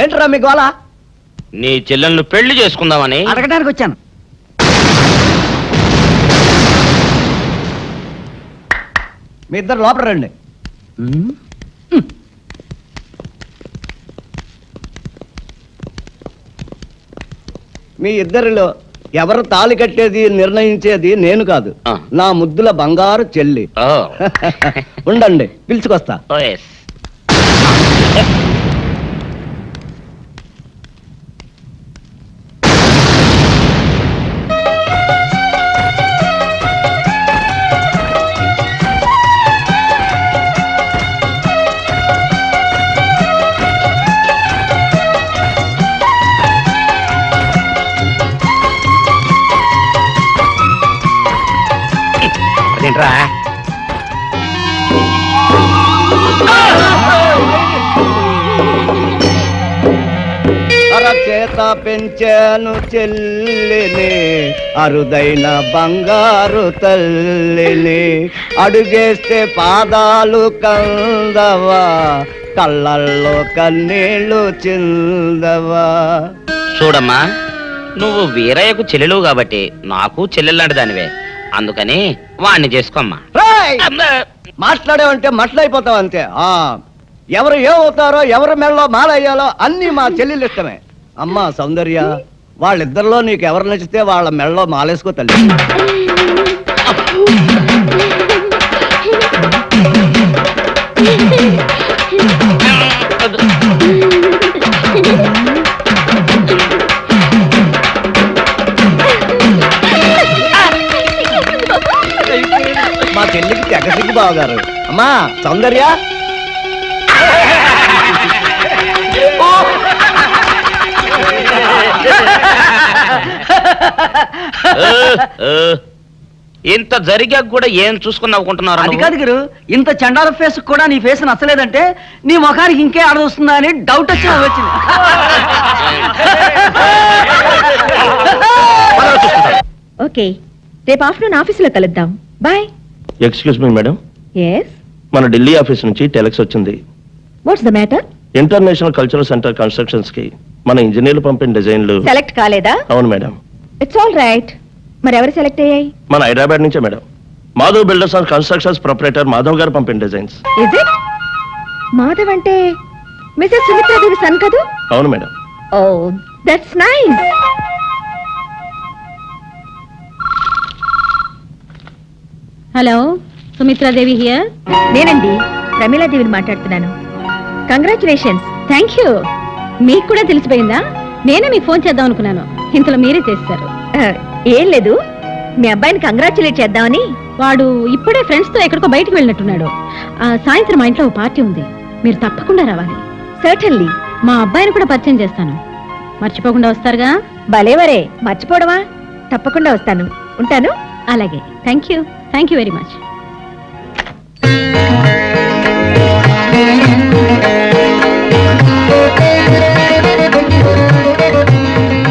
ఏంట్రా మీ గోళ? నీ చెల్లెళ్ళు పెళ్లి చేసుకుందామని అడగడానికి వచ్చాను. మీ ఇద్దరు లోపల రండి. మీ ఇద్దరిలో ఎవరు తాళి కట్టేది నిర్ణయించేది నేను కాదు, నా ముద్దుల బంగారు చెల్లి. ఉండండి, పిలుచుకొస్తా. ఏంట్రా అరచేత పెంచాను చెల్లిని, అరుదైన బంగారు తల్లిని, అడుగేస్తే పాదాలు కందవా, కళ్ళల్లో కన్నీళ్లు చిందవా. చూడమ్మా, నువ్వు వీరయ్యకు చెల్లెలు కాబట్టి నాకు చెల్లెల్లాంటి దానివే, అందుకని వాణ్ణి చేసుకోమ్మా. మాట్లాడేవంటే మట్లయిపోతావు అంతే. ఎవరు ఏమవుతారో, ఎవరి మెళ్ళలో మాలయ్యాలో అన్ని మా చెల్లెలు ఇష్టమే. అమ్మా సౌందర్య, వాళ్ళిద్దరిలో నీకు ఎవరు నచ్చితే వాళ్ళ మెళ్ళలో మాలేసుకో తల్లి. మా చెల్లికి తెగసిగ్గు బావగారు. అమ్మా సౌందర్య, ఇంత జరిగాక కూడా ఏం చూసుకుని నవ్వుకుంటున్నారు? అది కాదు గురు, ఇంత చండాల ఫేస్ కూడా నీ ఫేస్ నచ్చలేదంటే నీ ముఖానికి ఇంకే ఆడదొస్తుందా అని డౌట్ వచ్చి వచ్చింది. ఓకే, రేపు ఆఫ్టర్నూన్ ఆఫీసులో కలుద్దాం. Bye. Excuse me madam, yes, మన ఢిల్లీ ఆఫీస్ నుంచి టెలెక్స్ వచ్చింది. What's the matter? International cultural centre constructions కి మన ఇంజనీర్లు పంపిన డిజైన్లు సెలెక్ట్ కాలేదా? అవును మేడం. It's all right. మరి ఎవరు సెలెక్ట్ అయ్యాయి? మన హైదరాబాద్ నుంచే madam. Madhav builders and constructions proprietor Madhav గారు పంపిన డిజైన్స్. Is it? మాధవ్ అంటే మిసెస్ సుమిత్రాదేవి సన్ కదూ? అవును madam. Oh, that's nice. Hello, Sumitradevi here. నేనండి, ప్రమీలాదేవిని మాట్లాడుతున్నాను. కంగ్రాచులేషన్స్. Thank you. మీకు కూడా తెలిసిపోయిందా? నేనే మీకు ఫోన్ చేద్దాం అనుకున్నాను, ఇంతలో మీరే చేస్తారు. ఏం లేదు, మీ అబ్బాయిని కంగ్రాచులేట్ చేద్దామని. వాడు ఇప్పుడే ఫ్రెండ్స్ తో ఎక్కడికో బయటకు వెళ్ళినట్టున్నాడు. సాయంత్రం మా ఇంట్లో ఒక పార్టీ ఉంది, మీరు తప్పకుండా రావాలి. సర్టన్లీ. మా అబ్బాయిని కూడా పరిచయం చేస్తాను, మర్చిపోకుండా వస్తారుగా? భలేవరే, మర్చిపోవడమా? తప్పకుండా వస్తాను. ఉంటాను. అలాగే. Thank you. Thank you very much.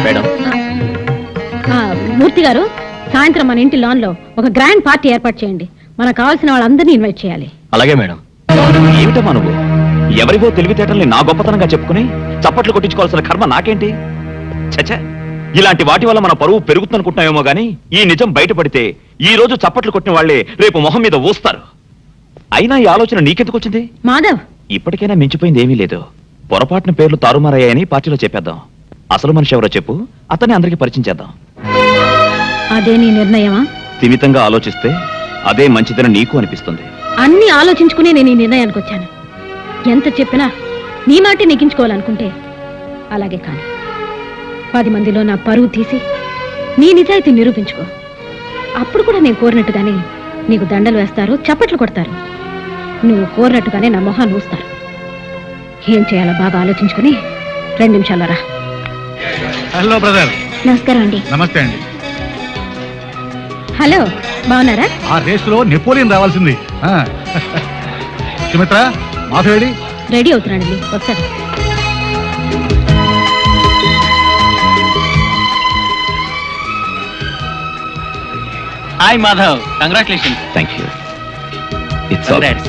Madam, Murthy garu, సాయంత్రం మన ఇంటి లాన్ లో ఒక గ్రాండ్ పార్టీ ఏర్పాటు చేయండి. మనకు కావాల్సిన వాళ్ళందరినీ ఇన్వైట్ చేయాలి. అలాగే మేడం. ఏమిటమ్మా నువ్వు? ఎవరివో తెలివితేటల్ని నా గొప్పతనంగా చెప్పుకుని చప్పట్లు కొట్టించుకోవాల్సిన కర్మ నాకేంటి? చచ్చా, ఇలాంటి వాటి వల్ల మన పరువు పెరుగుతుందనుకుంటున్నామేమో గానీ ఈ నిజం బయటపడితే ఈ రోజు చప్పట్లు కొట్టిన వాళ్లే రేపు మొహం మీద ఊస్తారు. అయినా ఈ ఆలోచన నీకెందుకు వచ్చింది? మాధవ్, ఇప్పటికైనా మించిపోయింది ఏమీ లేదు. పొరపాటున పేర్లు తారుమారయ్యాయని పార్టీలో చెప్పేద్దాం. అసలు మనిషి ఎవరో చెప్పు, అతన్ని అందరికీ పరిచయం చేద్దాం. అదే నీ నిర్ణయమా? స్థిమితంగా ఆలోచిస్తే అదే మంచిదని నీకు అనిపిస్తుంది. అన్ని ఆలోచించుకుని నేను ఈ నిర్ణయానికి వచ్చాను. ఎంత చెప్పినా నీ మాటే నెగ్గించుకోవాలనుకుంటే అలాగే కాదు. 10 మందిలో నా పరువు తీసి నీ నిజాయితీ నిరూపించుకో. అప్పుడు కూడా నేను కోరినట్టుగానే నీకు దండలు వేస్తారు, చప్పట్లు కొడతారు. నువ్వు కోరినట్టుగానే నా మొహాన్ని ఊస్తారు. ఏం చేయాలో బాగా ఆలోచించుకుని 2 నిమిషాల్లో రా. Hello brother. నమస్కారం అండి. నమస్తే అండి. హలో, బాగున్నారా? ఆ రేసులో నెపోలియన్ రావాల్సింది. సుమిత్ర, మాధవేడి రెడీ అవుతున్నాడండి, వస్తాడు. Hi Madhav, congratulations. Thank you. It's all right.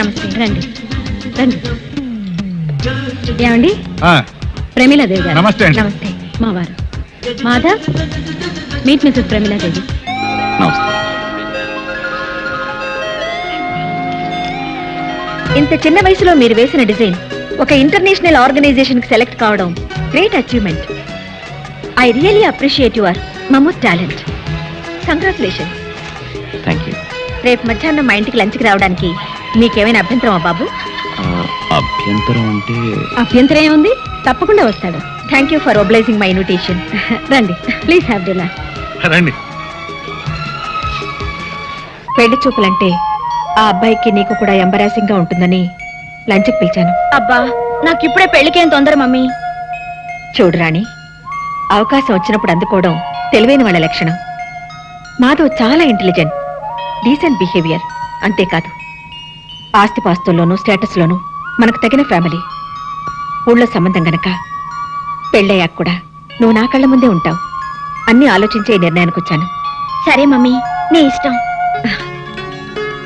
నమస్తే రండి రండి. ఏమండి ఆ, ప్రమీలాదేవి గారు. నమస్తే అండి. నమస్తే మా వారు మాధవ్. Meet Mrs Pramila Devi. నమస్తే. ఇంత చిన్న వయసులో మీరు వేసిన డిజైన్ ఒక ఇంటర్నేషనల్ ఆర్గనైజేషన్ కి సెలెక్ట్ కావడం great achievement. I really appreciate your mammoth talent. Congratulation. Thank you. రేపు మధ్యాహ్నం మా ఇంటికి లంచ్కి రావడానికి మీకేమైనా అభ్యంతరమా బాబు? అభ్యంతరం అంటే అభ్యంతరం ఏముంది, తప్పకుండా వస్తాడు. Thank you for obliging my invitation. రండి, ప్లీజ్ హ్యావ్ డిన్నర్. రండి. పెళ్లి చూపులంటే ఆ అబ్బాయికి నీకు కూడా ఎంబరాసింగ్ గా ఉంటుందని లంచ్కి పిలిచాను. అబ్బా, నాకు ఇప్పుడే పెళ్లికేం తొందర మమ్మీ. చూడు రాణి, అవకాశం వచ్చినప్పుడు అందుకోవడం తెలివైన వాళ్ళ లక్షణం. మాధవ్ చాలా ఇంటెలిజెంట్, డీసెంట్ బిహేవియర్. అంతేకాదు ఆస్తిపాస్తుల్లోనూ స్టేటస్లోనూ మనకు తగిన ఫ్యామిలీ. ఊళ్ళో సంబంధం గనక పెళ్ళయ్యాక కూడా నువ్వు నా కళ్ళ ముందే ఉంటావు. అన్నీ ఆలోచించే ఈ నిర్ణయానికి వచ్చాను. సరే మమ్మీ, నీ ఇష్టం.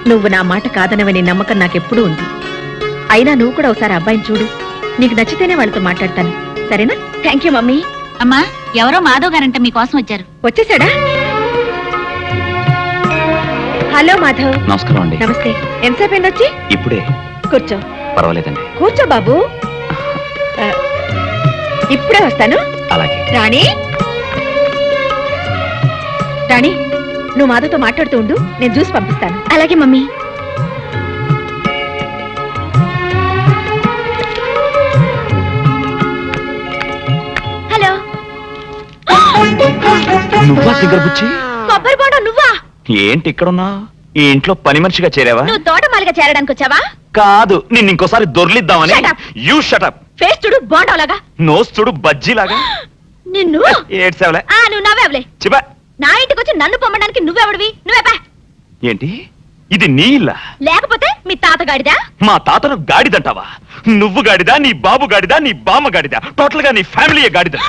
నువ్వు నా మాట కాదనవని నమ్మకం నాకెప్పుడూ ఉంది. అయినా నువ్వు కూడా ఒకసారి అబ్బాయిని చూడు. నీకు నచ్చితేనే వాళ్ళతో మాట్లాడతాను, సరేనా? Thank you mummy. అమ్మా, ఎవరో మాధవ్ గారంట మీకోసం వచ్చారు. వచ్చేసాడా? హలో మాధవ్. నమస్కారం అండి. నమస్తే. ఎంతసేపు అయింది వచ్చి? ఇప్పుడే. కూర్చో. పర్వాలేదండి. కూర్చో బాబు. ఆ, ఇప్పుడే వస్తాను. అలాగే. రాణి, రాణి, నువ్వు మాధవ్తో మాట్లాడుతూ ఉండు, నేను జ్యూస్ పంపిస్తాను. అలాగే మమ్మీ. హలో. నువ్వా తింగర బుచ్చి? కొబ్బరి బోండం నువ్వా? ఏంటి ఇక్కడున్నా? ఈ ఇంట్లో పని మనిషిగా చేరావా? నువ్వు తోటమాలిగా చేరడానికి వచ్చావా? కాదు, నిన్ను ఇంకోసారి దొర్లిద్దామని. Shut up. You shut up. Face చూడు బోండంలాగా. నోస్ చూడు బజ్జీలాగా. నిన్ను ఏడ్సావులే. నువ్వు నవ్వేవలే. చిబా. నా ఇంటికి వచ్చి నన్ను పొమ్మడానికి నువ్వెవడివి? నువ్వేపా. ఏంటి ఇది నీ ఇల్లా? లేకపోతే మీ తాతగాడిదా? మా తాతను గాడిదంటావా? నువ్వు గాడిదా, నీ బాబు గాడిదా, నీ బామ్మ గాడిదా, టోటల్ గా నీ ఫ్యామిలీయే గాడిద.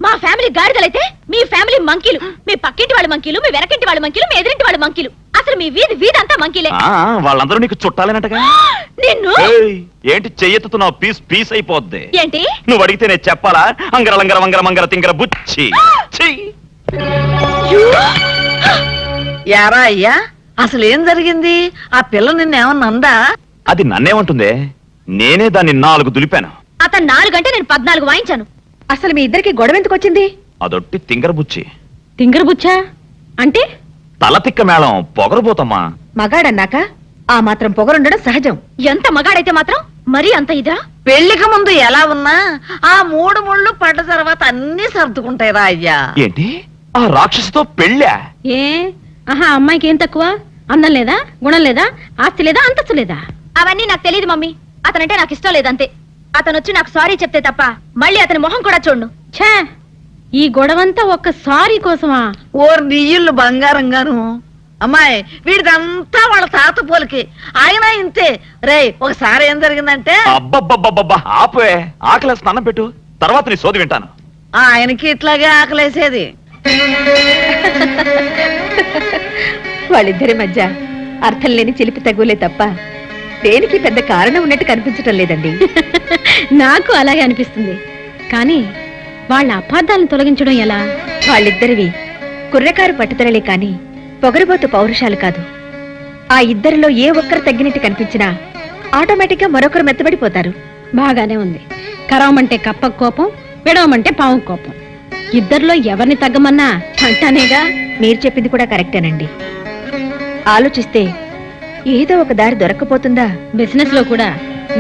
మా ఫ్యామిలీ గాడిదలైతే మీ ఫ్యామిలీ మంకీలు. మీ పక్కింటి వాళ్ళ మంకీలు, మీ వెనకింటి వాళ్ళ మంకీలు, మీ ఎదురింటి వాళ్ళ మంకీలు. అసలు మీ వీధి అంతా మంకీలే. ఆ, వాళ్ళందరూ నీకు చుట్టాలేనటగా. నిన్ను ఏయ్, ఏంటి చెయ్యెత్తుతున్నావు? పీస్ అయిపోద్ది. ఏంటి? నువ్వు అడిగితే నేను చెప్పాలా? అంగర లంగర వంగర మంగర తింగర బుచ్చి. ఛీ! యారా అయ్యా, అసలు ఏం జరిగింది? ఆ పిల్ల నిన్నేమన్నా అందా? అది నన్నేమంటుందే? నేనే దాన్ని 4 దులిపాను. అతను 4 గంటే నేను 14 వాయించాను. అసలు మీ ఇద్దరికి గొడవ ఎందుకు వచ్చింది? అదొట్టి తింగర బుచ్చి. తింగరబుచ్చా అంటే? తల తిక్క మేళం పొగరబోతమ్మా. మగాడన్నాక ఆ మాత్రం పొగరుండడం సహజం. ఎంత మగాడైతే మాత్రం మరీ అంత ఇదా? పెళ్లికి ముందు ఎలా ఉన్నా ఆ 3 ముళ్ళు పడ్డ తర్వాత అన్ని సర్దుకుంటాయిరా అయ్యా. ఏంటి ఆ రాక్షసితో పెళ్ళా? ఏ ఆహా, అమ్మాయికి ఏం తక్కువ? అందం లేదా, గుణం లేదా, ఆస్తి లేదా, అంతస్తు లేదా? అవన్నీ నాకు తెలియదు మమ్మీ. అతనంటే నాకు ఇష్టం లేదంతే. అతను వచ్చి నాకు సారీ చెప్తే తప్ప మళ్ళీ అతని మొహం కూడా చూడను. ఛే, ఈ గొడవంతా ఒక్క సారీ కోసమా? ఓర్ నీళ్ళు బంగారంగాను. అమ్మాయి, వీడిదంతా వాళ్ళ తాత పోలికి. ఆయన ఇంతే. రే, ఒకసారి ఏం జరిగిందంటే అబ్బబ్బబ్బబ్బబ్బా, ఆపే. ఆకలి స్నానం పెట్టు, తర్వాత నీ సోది వింటాను. ఆయనకి ఇట్లాగే ఆకలేసేది. వాళ్ళిద్దరి మధ్య అర్థం లేని చిలిపి తగులే తప్ప దేనికి పెద్ద కారణం ఉన్నట్టు కనిపించటం లేదండి. నాకు అలాగే అనిపిస్తుంది. కానీ వాళ్ళ అపార్థాలను తొలగించడం ఎలా? వాళ్ళిద్దరివి కుర్రకారు పట్టుదలలే కాని పొగరుబోతు పౌరుషాలు కాదు. ఆ ఇద్దరిలో ఏ ఒక్కరు తగ్గినట్టు కనిపించినా ఆటోమేటిక్ గా మరొకరు మెత్తబడిపోతారు. బాగానే ఉంది. కరవమంటే కప్ప కోపం, విడవమంటే పావు కోపం. ఇద్దరిలో ఎవరిని తగ్గమన్నా అంటానేగా. మీరు చెప్పింది కూడా కరెక్టేనండి. ఆలోచిస్తే ఏదో ఒక దారి దొరకపోతుందా? బిజినెస్ లో కూడా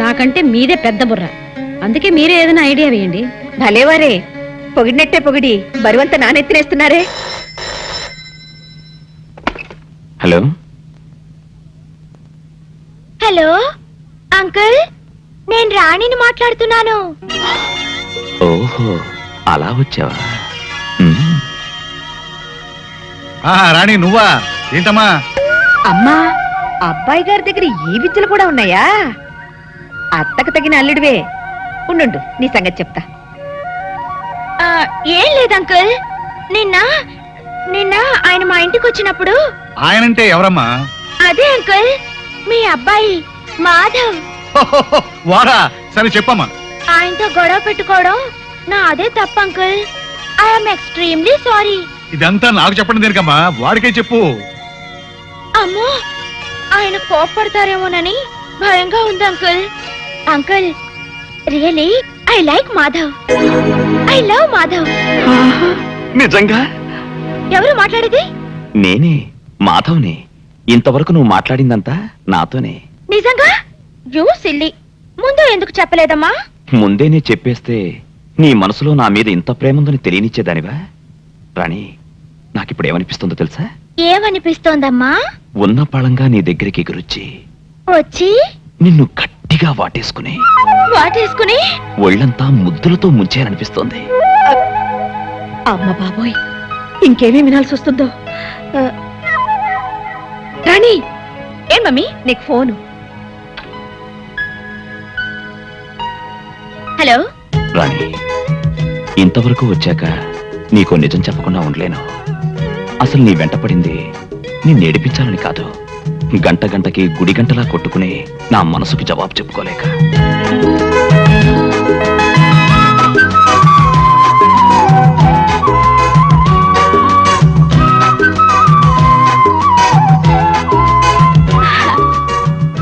నాకంటే మీదే పెద్ద బుర్ర. అందుకే మీరే ఏదైనా ఐడియా వేయండి. భలేవారే, పొగిడినట్టే పొగిడి బరువంతా నానెత్తినేస్తున్నారే. హలో హలో అంకుల్, నేను రాణిని మాట్లాడుతున్నాను. ఓహో, అలా వచ్చావా? రాణి నువ్వా? ఏంటమ్మా? అమ్మా, అబ్బాయి గారి దగ్గర ఈ విద్యలు కూడా ఉన్నాయా? అత్తకు తగిన అల్లుడివే. ఉండు, నీ సంగతి చెప్తా. ఏం లేదు అంకుల్, నిన్న ఆయన మా ఇంటికి వచ్చినప్పుడు. ఆయనంటే ఎవరమ్మా? అదే అంకుల్, మీ అబ్బాయి మాధవ్ వాడా సరే చెప్పమ్మా. ఆయనతో గొడవ పెట్టుకోవడం నా అదే తప్ప అంకుల్. I'm extremely sorry. ఇదంతా నాకు చెప్పడం దేనికమ్మా, వాడికే చెప్పు. అమ్మో, ఆయన కోప్పడతారేమోనని భయంగా ఉంది uncle. Uncle, really I like Madhav. I love Madhav. నిజంగా? ఎవరు మాట్లాడేది? నేనే, మాధవ్ని. ఇంతవరకు నువ్వు మాట్లాడిందంతా నాతోనే. నిజంగా? You silly. ముందు ఎందుకు చెప్పలేదమ్మా? ముందేనే చెప్పేస్తే నీ మనసులో నా మీద ఇంత ప్రేముందని తెలియనిచ్చేదానివా? రాణి, నాకిప్పుడు ఏమనిపిస్తుందో తెలుసా? ఏమనిపిస్తోందమ్మా? ఉన్న పళంగా నీ దగ్గరికి ఎగురొచ్చి వచ్చి నిన్ను గట్టిగా వాటేసుకుని వాటేసుకుని ఒళ్ళంతా ముద్దులతో ముంచేయాలనిపిస్తోంది. అమ్మ బాబోయ్, ఇంకేమీ వినాల్సి వస్తుందో. రాణి, ఏం మమ్మీ నీకు ఫోను? హలో రాణి, ఇంతవరకు వచ్చాక నీకో నిజం చెప్పకుండా ఉండలేను. అసలు నీ వెంట పడింది నిన్ను ఏడిపించాలని కాదు, గంట గంటకి గుడి గంటలా కొట్టుకుని నా మనసుకి జవాబు చెప్పుకోలేక.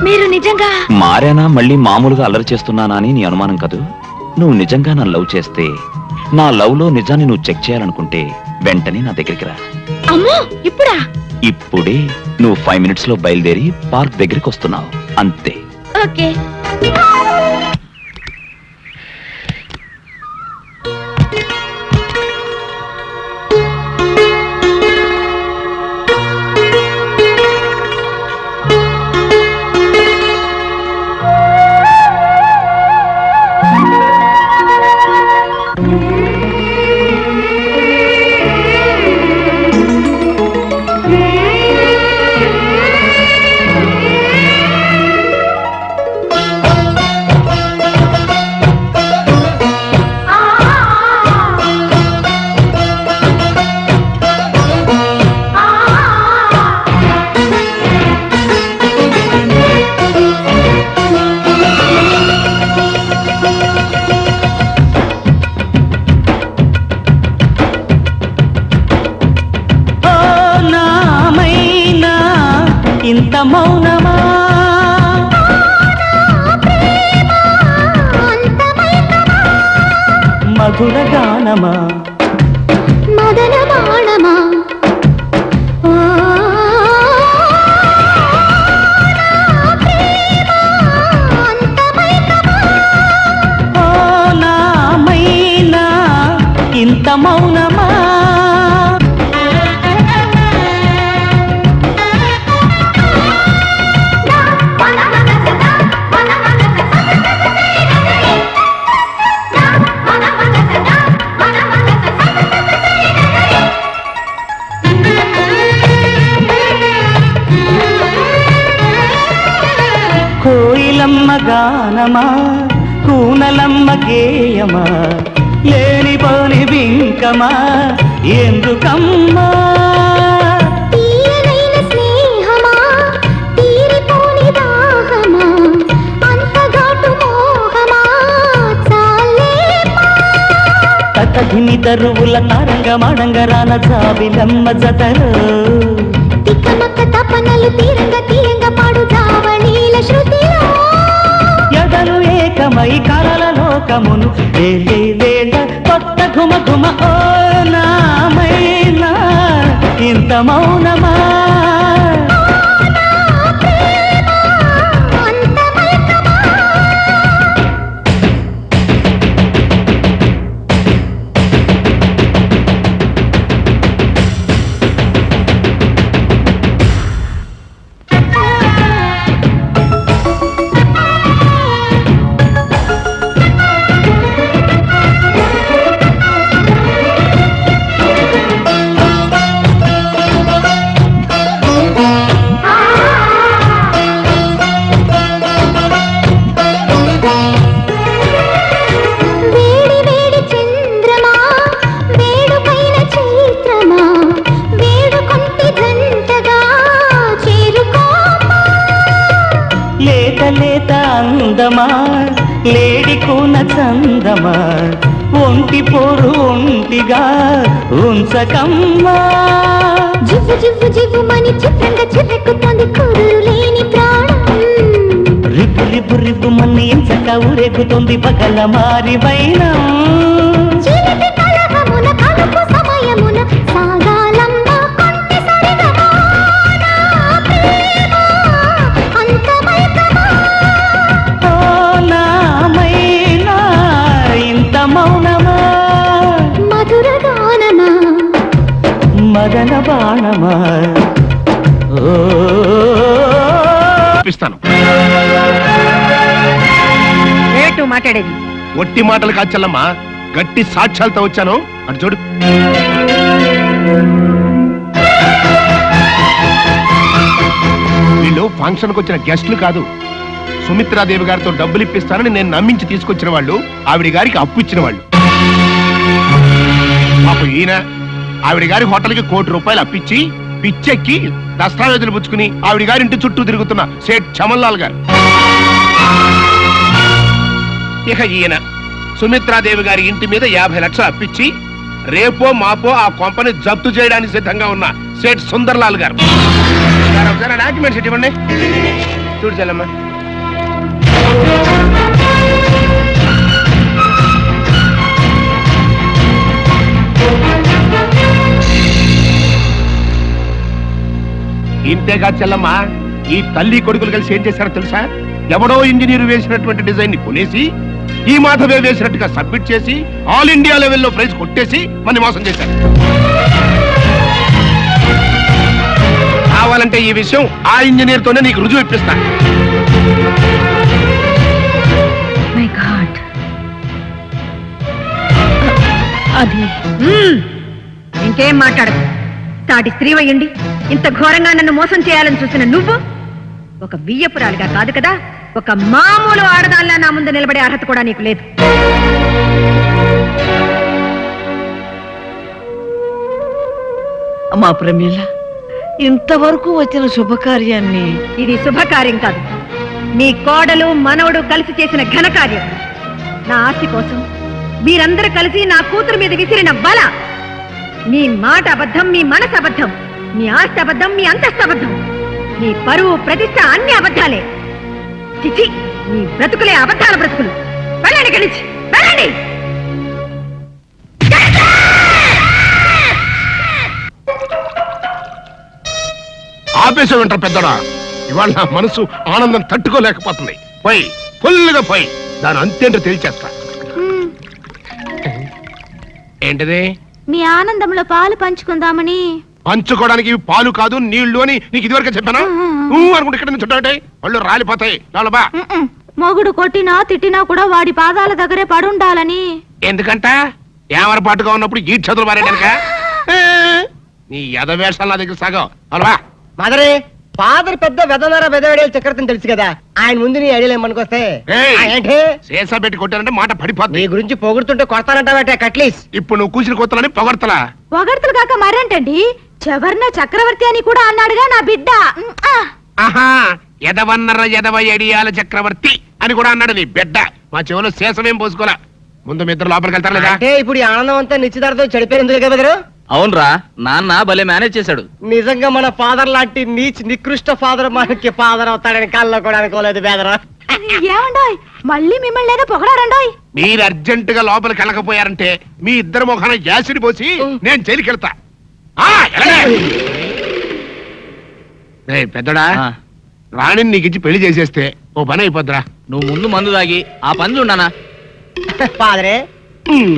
మీరు నిజంగా మారానా, మళ్ళీ మామూలుగా అల్లరి చేస్తున్నానా అని నీ అనుమానం కదూ? నువ్వు నిజంగా నన్ను లవ్ చేస్తే, నా లవ్ లో నిజాన్ని నువ్వు చెక్ చేయాలనుకుంటే వెంటనే నా దగ్గరికి రా. అమ్మో, ఇప్పుడా? ఇప్పుడే. నువ్వు 5 minutes లో బయలుదేరి పార్క్ దగ్గరికి వస్తున్నావు, అంతే. ఓకే. ఇంత మౌనమా, మధుర గానమా, మదన బాణమా, ఓ నా మైనా ఇంత మౌనమా. కోయిలమ్మ గానమా, కూనలమ్మ గేయమా, లేనిపోని బింకమా ఎందుకమ్మా. తతధిని తరువుల తరంగ మడంగరాన జాబిలమ్మ జతలో తపనలు తీరంగ తీరంగ పాడు జావళీల శృతిలో ఎదలు ఏకమై కలల లోకమును వేలే వేళ కొత్త ఘుమ ఘుమ. ఓ నామైనా ఇంత మౌనమా, అందమా లేడి కూన చందమా ఒంటి పోరు ఒంటిగా ఉంచకమ్మా జివ్వు జివ్వు జివ్వు మని చిత్రంగా చిరెక్కుతోంది కురులు లేని ప్రాణం రిబ్బు రిబ్బు రిబ్బు మన్ని ఇంచక ఊరేగుతోంది పగల మారి వైనం చిలిపి కలహమున కలుపు సమయమున సాగాలమ్మ కొంటె సరిగమా నా ప్రేమ అంతమైకమా ఓ నామైనా ఇంత మౌనమా మధుర గానమా మదన బాణమా ఓ ఇస్తాను. ఏటు మాట్లాడేది ఒట్టి మాటలు కాదు చెల్లమ్మ, గట్టి సాక్ష్యాలతో వచ్చాను. అటు చూడు. వీళ్ళు ఫంక్షన్కి వచ్చిన గెస్టులు కాదు. సుమిత్రాదేవి గారితో డబ్బులు ఇప్పిస్తానని నేను నమ్మించి తీసుకొచ్చిన వాళ్ళు, ఆవిడ గారికి అప్పు ఇచ్చిన వాళ్ళు. పాపం ఈయన ఆవిడ గారి హోటల్కి ₹1,00,00,000 అప్పిచ్చి పిచ్చెక్కి దస్తావేజులు పుచ్చుకుని ఆవిడ గారి ఇంటి చుట్టూ తిరుగుతున్న సేట్ చమన్లాల్ గారు. ఇక ఈయన సుమిత్రాదేవి గారి ఇంటి మీద 50 లక్షలు అప్పిచ్చి రేపో మాపో ఆ కొంపని జప్తు చేయడానికి సిద్ధంగా ఉన్న సేట్ సుందర్లాల్ గారు. ఒకసారి డాక్యుమెంట్స్ ఇవ్వండి. చూడు చెల్లమ్మ. ఇంతేగా చెల్లమ్మ, ఈ తల్లి కొడుకులు కలిసి ఏం చేశారో తెలుసా? ఎవడో ఇంజనీర్ వేసినటువంటి డిజైన్ ని కొనేసి ఈ మాధవే వేసినట్టుగా సబ్మిట్ చేసి ఆల్ ఇండియా లెవెల్లో ప్రైజ్ కొట్టేసి మన మోసం చేశారు. కావాలంటే ఈ విషయం ఆ ఇంజనీర్ తోనే నీకు రుజువు ఇప్పిస్తా. మై గాడ్ అది ఇంకేం మాట్లాడదు. తాటి స్త్రీవయ్యండి ఇంత ఘోరంగా నన్ను మోసం చేయాలని చూసిన నువ్వు ఒక బియ్యపురాలుగా కాదు కదా, ఒక మామూలు ఆడదాల్లా నా ముందు నిలబడే అర్హత కూడా నీకు లేదు. అమ్మా ప్రమీల, ఇంతవరకు వచ్చిన శుభకార్యాన్ని ఇది శుభకార్యం కాదు, నీ కోడలు మనవడు కలిసి చేసిన ఘనకార్యం. నా ఆస్తి కోసం మీరందరూ కలిసి నా కూతురు మీద విసిరిన బల. మీ మాట అబద్ధం, మీ మనసు అబద్ధం, మీ ఆస్తి అబద్ధం, మీ అంతస్తు అబద్ధం, నీ పరువు ప్రతిష్ట అన్ని అబద్ధాలే. చిచి, నీ బ్రతుకులే అబద్ధాల బ్రతుకులు. వెళ్ళండి కలిసి వెళ్ళండి. ఆపేసం వింటారు పెద్దడా. ఇవాళ నా మనసు ఆనందం తట్టుకోలేకపోతుంది. పోయి ఫుల్గా పోయి దాని అంతేంటో తేల్చేస్తా. ఏంటిది? మీ ఆనందంలో పాలు పంచుకుందామని. పంచుకోవడానికి ఇవి పాలు కాదు నీళ్లు అని నీకు ఇదివరకే చెప్పానా? నువ్వు అనుకుంటే ఇక్కడ నుంచి చుట్టాటే వాళ్ళు రాలిపోతాయి. బా మొగుడు కొట్టినా తిట్టినా కూడా వాడి పాదాల దగ్గరే పడుండాలని. ఎందుకంట ఏమరపాటుగా ఉన్నప్పుడు ఈ చదువులు మారేడానిక? నీ యథవేషాలు నా దగ్గర సాగం. బా మదరే ఫాదర్ పెద్ద వెదనర వెదవేడే చక్రవర్తిని తెలుసు కదా, ఆయన ముందు నీ ఐడియాలు ఏమనుకొస్తే ఏంటి శేషా పెట్టి కొట్టానంటే మాట పడిపోతుంది. నీ గురించి పొగుడుతుంటే కొడతానంటావటే కట్లీస్. ఇప్పుడు నువ్వు కూసిన కొత్తలని పొగడతలా? పొగడ్తలు కాక మరేంటండి, చివర్న చక్రవర్తి అని కూడా అన్నాడుగా నా బిడ్డ. ఆహా, ఎదవన్నర ఎదవ ఎడియాల చక్రవర్తి అని కూడా అన్నాడు నీ బిడ్డ. మా చెవులో శేషమేం పోసుకోలే. ముందు మీ ఇద్దరు లోపలికి వెళ్తారు లేదా? అంటే ఇప్పుడు ఈ ఆనందం అంతా నిశ్చితార్థం చెడిపోయింది కదా. అవునరా, నాన్న భలే మేనేజ్ చేశాడు. నిజంగా మన ఫాదర్ లాంటి నీచ్ నికృష్ట ఫాదర్ మనకి ఫాదర్ అవుతాడని కాల్లో కూడా అనుకోలేదు బేదరా. ఏమండోయ్, మళ్ళీ మిమ్మల్ని పొగడారండోయ్. మీరు అర్జెంట్ గా లోపలికి వెళ్ళకపోయారంటే మీ ఇద్దరు ముఖాన యాసిడ్ పోసి నేను జైలుకి వెళ్తా. పెద్దడా, రాణిని నీకు ఇచ్చి పెళ్లి చేసేస్తే ఓ పని అయిపోద్దిరా. నువ్వు ముందు మందు తాగి ఆ పనులు ఉన్నానా? ఫాదరే,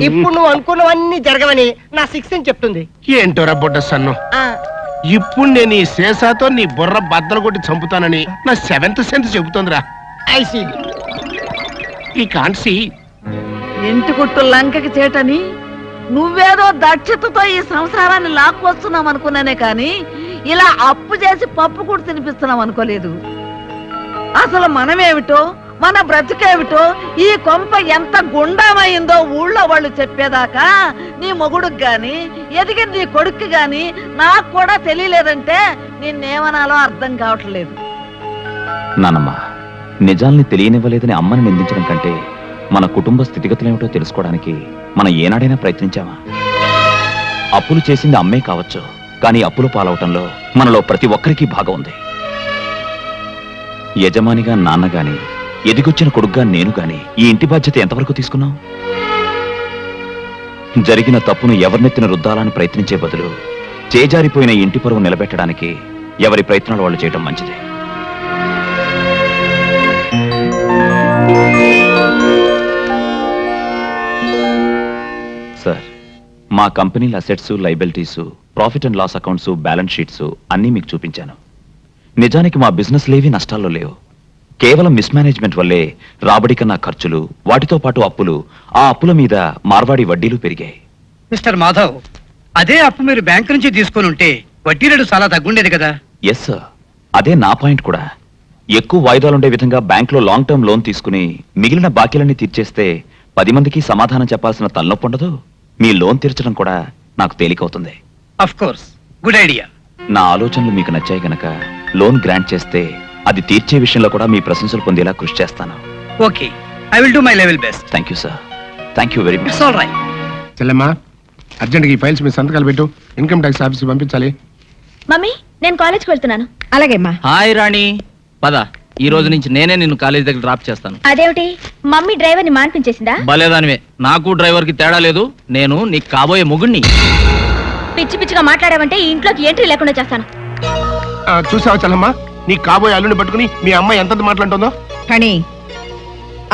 ఇప్పుడు నువ్వు అనుకున్నవన్నీ జరగవని నా సిక్స్ అని చెప్తుంది. ఏంటోరా బుడ్డ సన్ను, ఇప్పుడు నేను ఈ శేషాతో నీ బుర్ర బద్దలు కొట్టి చంపుతానని నా 7th సెన్స్ చెబుతోందిరా. ఐసీ ఈ కాన్సీ ఇంటి కుట్టు లంకకి చేటని నువ్వేదో దక్షతతో ఈ సంసారాన్ని లాక్కొస్తున్నాం అనుకున్నానే కాని ఇలా అప్పు చేసి పప్పు కూడా తినిపిస్తున్నాం అనుకోలేదు. అసలు మనమేమిటో మన బ్రతుకేమిటో ఈ కొంప ఎంత గుండామైందో ఊళ్ళో వాళ్ళు చెప్పేదాకా నీ మొగుడుకు గాని ఎదిగిన నీ కొడుక్కి గాని నాకు కూడా తెలియలేదంటే నిన్నేమనాలో అర్థం కావట్లేదు. నానమ్మ, నిజాల్ని తెలియనివ్వలేదని అమ్మని నిందించడం కంటే మన కుటుంబ స్థితిగతులేమిటో తెలుసుకోవడానికి మనం ఏనాడైనా ప్రయత్నించామా? అప్పులు చేసింది అమ్మే కావచ్చు, కానీ అప్పులు పాలవటంలో మనలో ప్రతి ఒక్కరికి భాగం ఉంది. యజమానిగా నాన్న గాని, ఎదిగొచ్చిన కొడుగ్గా నేను గాని ఈ ఇంటి బాధ్యత ఎంతవరకు తీసుకున్నాం? జరిగిన తప్పును ఎవరినెత్తిన రుద్దాలని ప్రయత్నించే బదులు చేజారిపోయిన ఇంటి పరువు నిలబెట్టడానికి ఎవరి ప్రయత్నాలు వాళ్ళు చేయటం మంచిది. సార్, మా కంపెనీల assets, liabilities, profit and loss accounts, balance sheets అన్నీ మీకు చూపించాను. నిజానికి మా బిజినెస్ లేవి నష్టాల్లో లేవు. కేవలం మిస్మేనేజ్మెంట్ వల్లే రాబడి కన్నా ఖర్చులు, వాటితో పాటు అప్పులు, ఆ అప్పుల మీద మార్వాడి వడ్డీలు పెరిగాయి. మిస్టర్ మాధవ్, అదే అప్పు మీరు బ్యాంకు నుంచి తీసుకొని ఉంటే వడ్డీ రేటు చాలా తగ్గుండేది కదా. ఎస్ సార్, అదే నా పాయింట్ కూడా. ఎక్కువ వాయిదాలుండే విధంగా బ్యాంకులో లాంగ్ టర్మ్ లోన్ తీసుకుని మిగిలిన బాకీలన్నీ తీర్చేస్తే 10 మందికి సమాధానం చెప్పాల్సిన తలనొప్పి ఉండదు. మీ లోన్ తీర్చడం కూడా నాకు తేలికవుతుంది. Of course, good idea. నా ఆలోచనలు మీకు నచ్చాయి గనక లోన్ గ్రాంట్ చేస్తే అది తీర్చే విషయంలో కూడా మీ ప్రశంసలు పొందేలా కృషి చేస్తాను. Okay, I will do my level best. Thank you sir, thank you very much. It's all right. చెల్లెమ్మా, అర్జెంట్గా ఈ ఫైల్స్ మీ సంతకాలు పెట్టు, ఇన్కమ్ ట్యాక్స్ ఆఫీస్కి పంపించాలి. మమ్మీ, నేను కాలేజ్కి వెళ్తున్నాను. అలాగేమ్మా. హాయ్ రాణి, పద. ఈ రోజు నుంచి నేనే నిన్ను కాలేజ్ దగ్గర డ్రాప్ చేస్తాను. అదేమిటి, మమ్మీ డ్రైవర్ని మాన్పించేసిందా? భలేదానివే, నాకు డ్రైవర్ కి తేడా లేదు. నేను నీకు కాబోయే మొగుణ్ణి. పిచ్చి పిచ్చిగా మాట్లాడావంటే ఈ ఇంట్లోకి ఎంట్రీ లేకుండా చేస్తాను. చూసావా చెల్లమ్మా, నీ కాబోయే అల్లుని పట్టుకుని మీ అమ్మాయి ఎంత మాట్లాడుతుందో. కానీ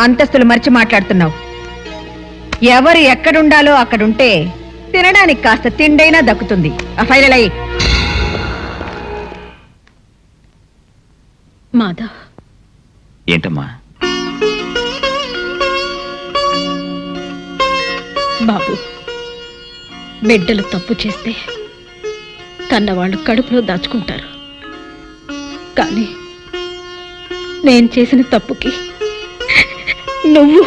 అంతస్తులు మర్చి మాట్లాడుతున్నావు. ఎవరు ఎక్కడుండాలో అక్కడుంటే తినడానికి కాస్త తిండైనా దక్కుతుంది. ఆ ఫైనల్ అయ్యి. మాధవ్, ఏంటమ్మా? బాబు, బిడ్డలు తప్పు చేస్తే కన్నవాళ్ళు కడుపులో దాచుకుంటారు. కానీ నేను చేసిన తప్పుకి నువ్వు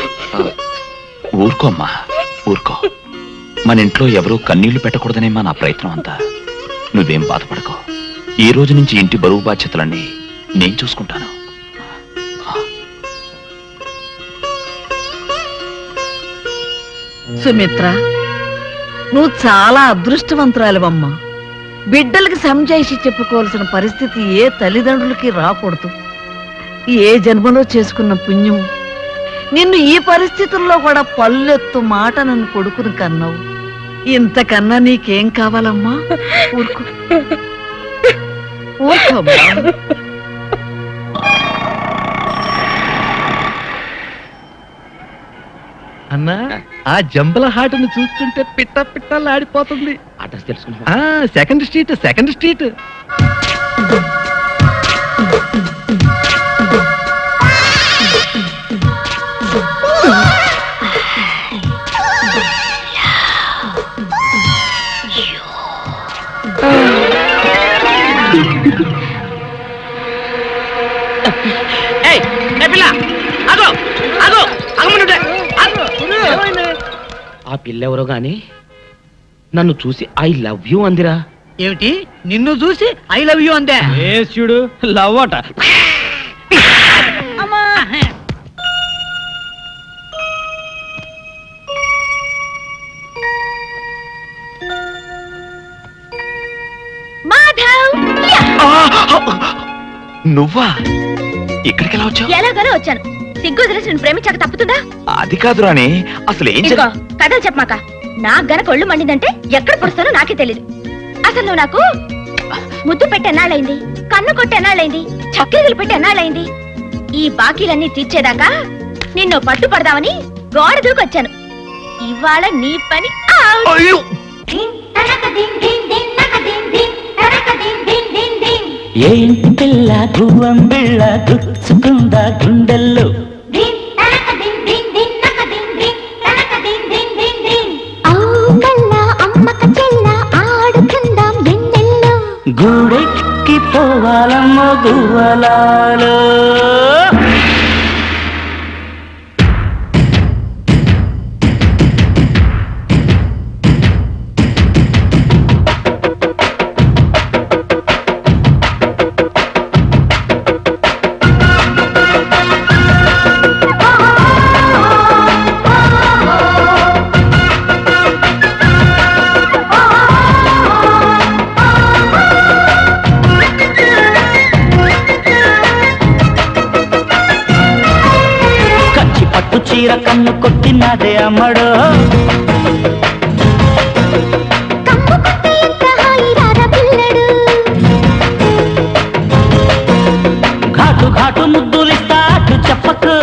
ఊరుకోమ్మా, ఊరుకో. మన ఇంట్లో ఎవరూ కన్నీళ్లు పెట్టకూడదనేమా నా ప్రయత్నం అంతా. నువ్వేం బాధపడకో. ఈ రోజు నుంచి ఇంటి బరువు బాధ్యతలన్నీ నేను చూసుకుంటాను. సుమిత్ర, నువ్వు చాలా అదృష్టవంతురాలివమ్మా. బిడ్డలకి సంజాయిషి చెప్పుకోవాల్సిన పరిస్థితి ఏ తల్లిదండ్రులకి రాకూడదు. ఏ జన్మలో చేసుకున్న పుణ్యం నిన్ను ఈ పరిస్థితుల్లో కూడా పల్లెత్తు మాట నన్ను కొడుకుని కన్నావు. ఇంతకన్నా నీకేం కావాలమ్మా? ఊరుకో, ఊరుకోమ్మా. అన్నా, ఆ జంబల హాటును చూస్తుంటే పిట్ట పిట్టలాడిపోతుంది. అడ్రస్ తెలుసుకున్నా. Second street, second street. ఆ పిల్లెవరో గాని నన్ను చూసి ఐ లవ్ యూ అందిరా. ఏమిటి, నిన్ను చూసి ఐ లవ్ యూ అందే? చూడు, లవ్ అట. నువ్వా? ఇక్కడికి ఎలా వచ్చావు? ఎలాగోలా వచ్చాను. సిగ్గు వదిలేసి నేను ప్రేమించాక తప్పుతుందా? అది కాదు రాణి, అసలు ఏం ఇదిగో, కథలు చెప్పమాక. నాకు గనక ఒళ్ళు మండిందంటే ఎక్కడ పొడుస్తానో నాకే తెలీదు. అసలు నువ్వు నాకు ముద్దు పెట్టి ఎన్నాళ్ళైంది, కన్ను కొట్టి ఎన్నాళ్ళైంది, చక్కెరలు పెట్టి ఎన్నాళ్ళైంది. ఈ బాకీలన్నీ తీర్చేదాకా నిన్ను పట్టుపడదామని గోడ దూకొచ్చాను. ఇవాళ నీ పని ఏ ఇంటి పిల్ల గువ్వం బిళ్ళ గుచ్చుకుందా గుండెల్లో. గూడెక్కి పోవాలమ్మ గువ్వలాలో. చీర కన్ను కొట్టినదే అమ్మడో ఘాటు ఘాటు ముద్దులిస్తా అటు చెప్పకు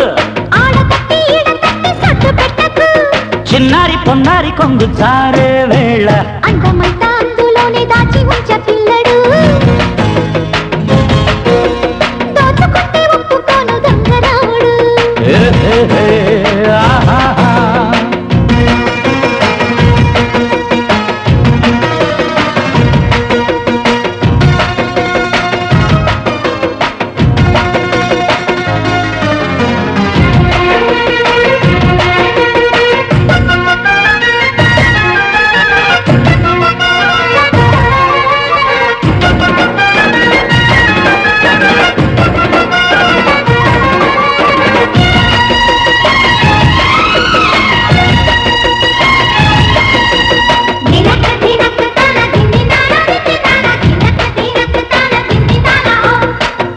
చిన్నారి పొన్నారి కొంగు జారే వేళ అందమంతా అందులోనే దాచి ఉంచ పిల్లడు దోచుకుంటే ఒప్పుకోను దొంగరాముడు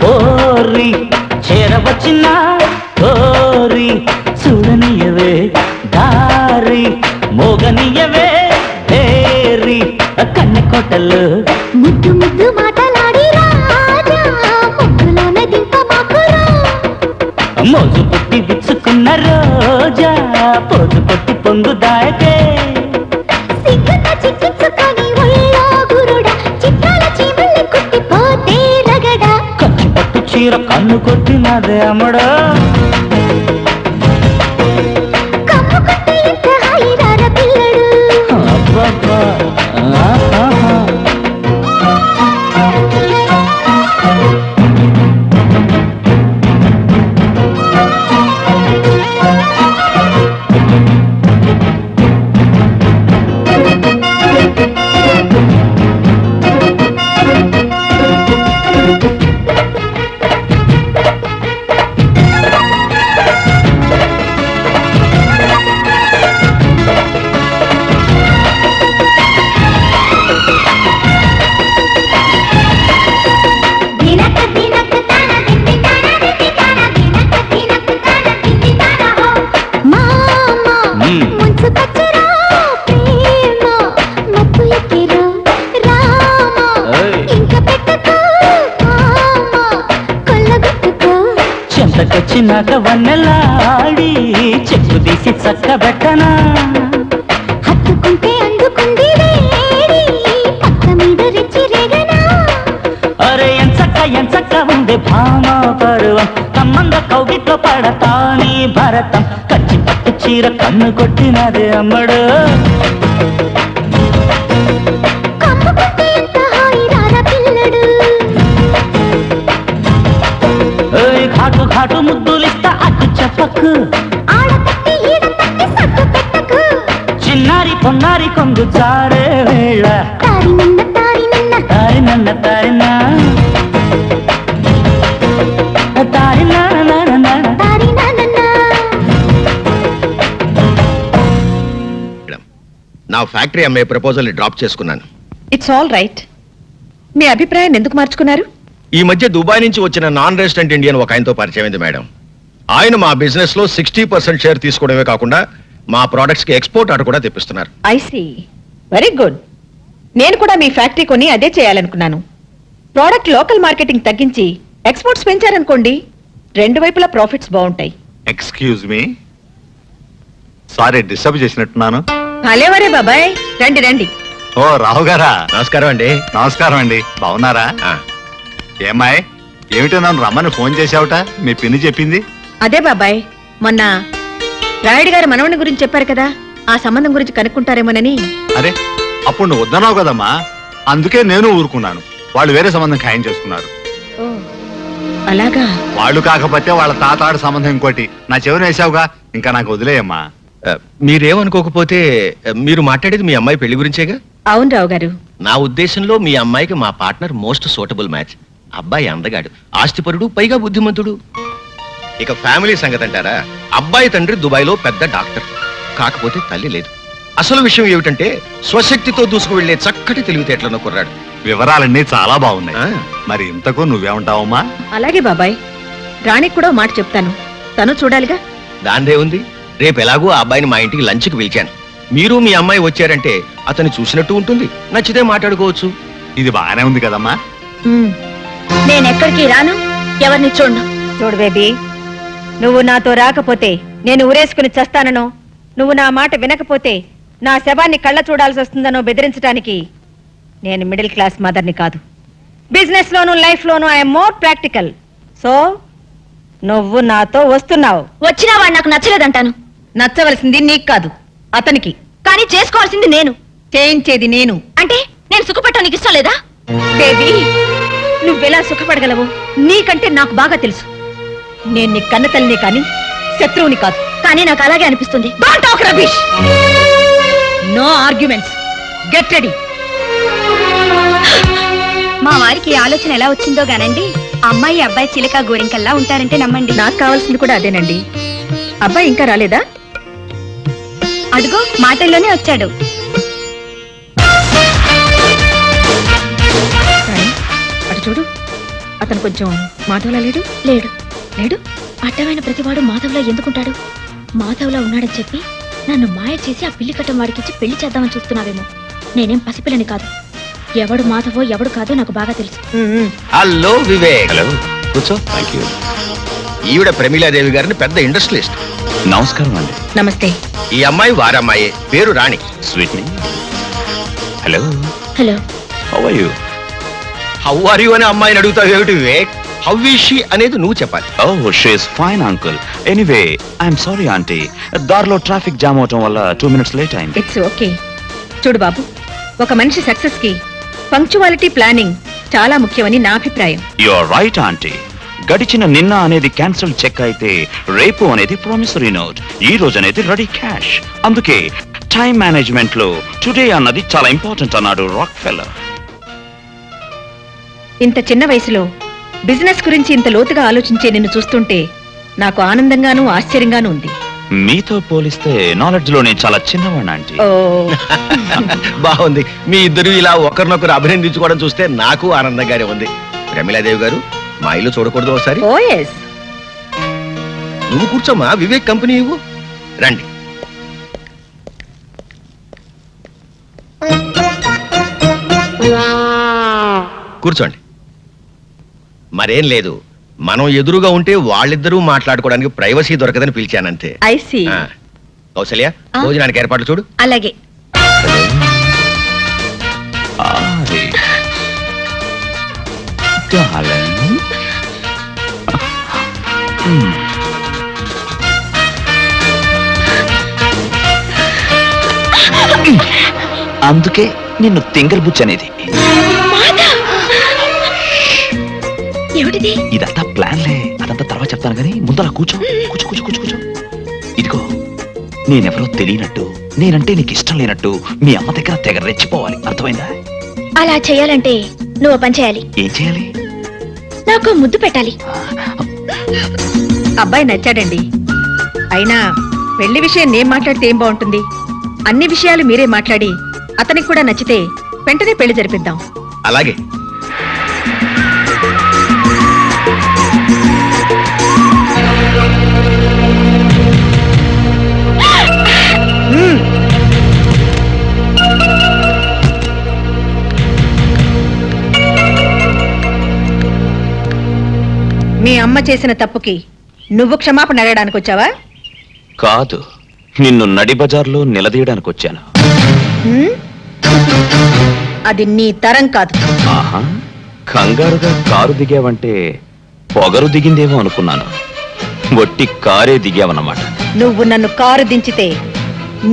ఓరి చేరవచ్చిన ఓరి చూడనియవే దారి మోగనియవే ఏరి కన్నె కోటలు ముద్దు ముద్దు మాటలాడి రాజా ముద్దులోనే దింపమాకురా మోజు పుట్టి విచ్చుకున్న రోజా పోజు కొట్టి పొంగు దాయకే సిగ్గున చిక్కించుకొని ఒళ్ళో గురుడా చిత్రాల చీమల్ని కుట్టిపోతే రగడా ఖర్చు పట్టు చీర కన్ను కొట్టినదే అమ్మడో కమ్ము కొట్టే ఇంత హాయిరార పిల్లడు అబ్బబ్బా, ఆహాహా. దినక దినక తాన దిండి తాన దిండి తాన దినక దినక తాన దిండి తాన హో మామ ముంచు కచ్చరా ప్రేమ మత్తు ఎక్కిరా రామ ఇంక పెట్టుకో మామ కొల్లగొట్టుకో చెంతకొచ్చినాక వన్నెలాడి చెక్కు తీసి చక్కబెట్టనా హత్తుకుంటే అందుకుంది వేడి పక్క మీద రెచ్చి రేగనా అరే ఎంచక్క ఉంది భామ పరువం కమ్మంద కౌగిట్లో పడతాని భరతం కచ్చి పట్టు చీర కన్ను కొట్టినదే అమ్మడు కమ్ము కొట్టే ఇంత హాయిరార పిల్లడు ఓయ్ ఘాటు ఘాటు ముద్దులిస్తా అటు చెప్పకు ఆడతట్టి ఈడతట్టి సట్టు పెట్టకు చిన్నారి పొన్నారి కొంగు జారే వేళ తారి నిన్న తారి నిన్న తారి నన్న తారినా తారి నా తారి నాన్న నా ఫ్యాక్టరీ అమ్మే ప్రపోజల్ ని డ్రాప్ చేసుకున్నాను. ఇట్స్ ఆల్ రైట్ మీ అభిప్రాయాన్ని ఎందుకు మార్చుకున్నారు ఈ మధ్య దుబాయ్ నుంచి వచ్చిన నాన్ రెసిడెంట్ ఇండియన్ ఒక ఆయనతో పరిచయం అయింది మేడం. ఆయన మా బిజినెస్ లో 60% షేర్ తీసుకోవడమే కాకుండా మా ప్రొడక్ట్స్ కి ఎక్స్పోర్ట్ ఆర్డర్ కూడా తెప్పిస్తున్నారు. ఐ సీ వెరీ గుడ్ నేను కూడా మీ ఫ్యాక్టరీ కొని అదే చేయాలనుకున్నాను. ప్రోడక్ట్ లోకల్ మార్కెటింగ్ తగ్గించి ఎక్స్పోర్ట్స్ పెంచారనుకోండి, రెండు వైపులా ప్రాఫిట్స్ బాగుంటాయి. ఎక్స్క్యూజ్ మీ, సారీ డిస్టర్బ్ చేసినట్టున్నాను. హలేవరే బాబాయ్, రండి రండి. ఓ రావు గారా, నమస్కారం అండి. నమస్కారం అండి. బాగున్నారా? ఏమాయ్, ఏమిటో నన్ను రమ్మని ఫోన్ చేసావుట? మీ పిన్ని చెప్పింది. అదే బాబాయ్, మొన్న రాయుడు గారి మనవని గురించి చెప్పారు కదా, ఆ సంబంధం గురించి కనుక్కుంటారేమోనని. అరే, అప్పుడు నువ్వు వద్దన్నావు కదమ్మా, అందుకే నేను ఊరుకున్నాను. వాళ్ళు వేరే సంబంధం ఖాయం చేసుకున్నారు. అలాగా? వాళ్ళు కాకపోతే వాళ్ళ తాతాడు సంబంధం ఇంకోటి నా చెవిన వేసావుగా, ఇంకా నాకు వదిలేయమ్మా. మీరేమనుకోకపోతే మీరు మాట్లాడేది మీ అమ్మాయి పెళ్లి గురించేగా? అవును రావు గారు. నా ఉద్దేశంలో మీ అమ్మాయికి మా పార్ట్నర్ మోస్ట్ సూటబుల్ మ్యాచ్. అబ్బాయి అందగాడు, ఆస్తిపరుడు, పైగా బుద్ధిమంతుడు. ఇక ఫ్యామిలీ సంగతి అంటారా, అబ్బాయి తండ్రి దుబాయ్ లో పెద్ద డాక్టర్, కాకపోతే తల్లి లేదు. అసలు విషయం ఏమిటంటే స్వశక్తితో దూసుకు వెళ్లే చక్కటి తెలివితేటలను కుర్రాడు. వివరాలన్నీ చాలా బాగున్నాయి. మరి ఇంతకు నువ్వేమంటావమ్మా? అలాగే బాబాయ్, రాణికి కూడా మాట చెప్తాను, తను చూడాలిగా. దాందే ఉంది, రేపు ఎలాగో ఆ అబ్బాయిని మా ఇంటికి లంచ్కి పిలిచాను. మీరు మీ అమ్మాయి వచ్చారంటే అతన్ని చూసినట్టు ఉంటుంది, నచ్చితే మాట్లాడుకోవచ్చు. ఇది బాగానే ఉంది కదమ్మా. నేనెక్కడికి రాను, ఎవరిని చూడను. చూడు బేబీ, నువ్వు నాతో రాకపోతే నేను ఊరేసుకుని చస్తాననో, నువ్వు నా మాట వినకపోతే నా శవాన్ని కళ్ళ చూడాల్సి వస్తుందనో బెదిరించడానికి నేను మిడిల్ క్లాస్ మదర్ని కాదు. Business loan life loan I'm more practical. So నువ్వు నాతో వస్తున్నావు. వచ్చినా వాడు నాకు నచ్చలేదంటాను. నచ్చవలసింది నీకు కాదు, అతనికి. కానీ చేసుకోవాల్సింది నేను. చేయించేది నేను. అంటే నేను సుఖపడటం నీకు ఇష్టం లేదా? బేబీ, నువ్వెలా సుఖపడగలవు నీకంటే నాకు బాగా తెలుసు. నేను నీ కన్న తల్లిని కానీ శత్రువుని కాదు. కానీ నాకు అలాగే అనిపిస్తుంది. Don't talk rubbish. No arguments. Get ready. మా వారికి ఆలోచన ఎలా వచ్చిందో గానండి, అమ్మాయి అబ్బాయి చిలక గోరింకల్లా ఉంటారంటే నమ్మండి. నాకు కావాల్సింది కూడా అదేనండి. అబ్బాయి ఇంకా రాలేదా? అడుగో మాటల్లోనే వచ్చాడు. రాణి, అటు చూడు, అతను కొంచెం మాధవ్లా లేడు. లేడు లేడు అడ్డమైన ప్రతివాడు మాధవ్లో ఎందుకుంటాడు? మాధవ్లో ఉన్నాడని చెప్పి నన్ను మాయ చేసి ఆ పిల్లి కట్టం వాడికిచ్చి పెళ్లి చేద్దామని చూస్తున్నావేమో. నేనేం పసిపిల్లని కాదు. ఎవడు మాధవో ఎవడు కాదో నాకు బాగా తెలుసు. హలో వివేక్. హలో, కూర్చో. Thank you. ఈవిడ ప్రమీలాదేవి గారిని పెద్ద ఇండస్ట్రియలిస్ట్. నమస్కారం అండి. నమస్తే. ఈ అమ్మాయి వారమ్మాయే, పేరు Rani. Sweet. Hello. Hello. How are you? How are you అని అమ్మాయిని అడుగుతావు ఏమిటి వివేక్? హౌ ఈజ్ షీ అనేది నువ్వు చెప్పాలి. Oh, she is fine uncle. Anyway I'm sorry aunty, దారిలో ట్రాఫిక్ జామ్ అవటం వల్ల 2 minutes లేట్ అయింది. It's okay. చూడు బాబు, ఒక మనిషి సక్సెస్ కి పంక్చువాలిటీ ప్లానింగ్ చాలా ముఖ్యమని నా అభిప్రాయం. You are right aunty. గడిచిన నిన్న అనేది క్యాన్సిల్ చెక్ అయితే రేపు అనేది ప్రామిసరీ నోట్, ఈ రోజు అనేది రెడీ క్యాష్. అందుకే టైం మేనేజ్మెంట్ లో టుడే అన్నది చాలా ఇంపార్టెంట్ అన్నాడు రాక్ ఫెల్లర్. ఇంత చిన్న వయసులో బిజినెస్ గురించి ఇంత లోతుగా ఆలోచించే నిన్ను చూస్తుంటే నాకు ఆనందంగానూ ఆశ్చర్యంగానూ ఉంది. మీతో పోలిస్తే నాలెడ్జ్ లో నేను చాలా చిన్నవాడిని ఆంటీ. ఓ, బాగుంది. మీ ఇద్దరు ఇలా ఒకరినొకరు అభినందించుకోవడం చూస్తే నాకు ఆనందంగానే ఉంది. ప్రమీలాదేవి గారు, మా ఇల్లు చూడకూడదు ఒకసారి? ఓ ఎస్. నువ్వు కూర్చోమ్మా, వివేక్ కంపెనీ ఇవ్వు. రండి. కూర్చోండి. మరేం లేదు, మనం ఎదురుగా ఉంటే వాళ్ళిద్దరూ మాట్లాడుకోవడానికి ప్రైవసీ దొరకదని పిలిచానంతే. I see. కౌసల్య, భోజనానికి ఏర్పాట్లు చూడు. అలాగే. అందుకే నిన్ను తింగర్ బుచ్చి అనేది. ఏమిటిది? ఇదంతా ప్లాన్లే, అదంతా తర్వాత చెప్తాను కానీ ముందర కూర్చో. కూర్చో కూర్చో కూర్చో కూర్చో. ఇదిగో, నేనెవరో తెలియనట్టు, నేనంటే నీకు ఇష్టం లేనట్టు మీ అమ్మ దగ్గర తెగ రెచ్చిపోవాలి, అర్థమైందా? అలా చేయాలంటే నువ్వు పని చేయాలి. ఏం చేయాలి? నాకు ముద్దు పెట్టాలి. అబ్బాయి నచ్చాడండి. అయినా పెళ్లి విషయం నేను మాట్లాడితే ఏం బాగుంటుంది? అన్ని విషయాలు మీరే మాట్లాడి అతనికి కూడా నచ్చితే వెంటనే పెళ్లి జరిపిద్దాం. అలాగే. మీ అమ్మ చేసిన తప్పుకి నువ్వు క్షమాపణ అడగడానికి వచ్చావా? కాదు, నిన్ను నడి బజార్లో నిలదీయడానికి వచ్చాను. హ్మ్? అది నీ తరం కాదు. ఆహా, కంగారుగా కారు దిగావంటే పొగరు దిగిందేమో అనుకున్నాను. ఒట్టి కారే దిగావన్నమాట. నువ్వు నన్ను కారు దించితే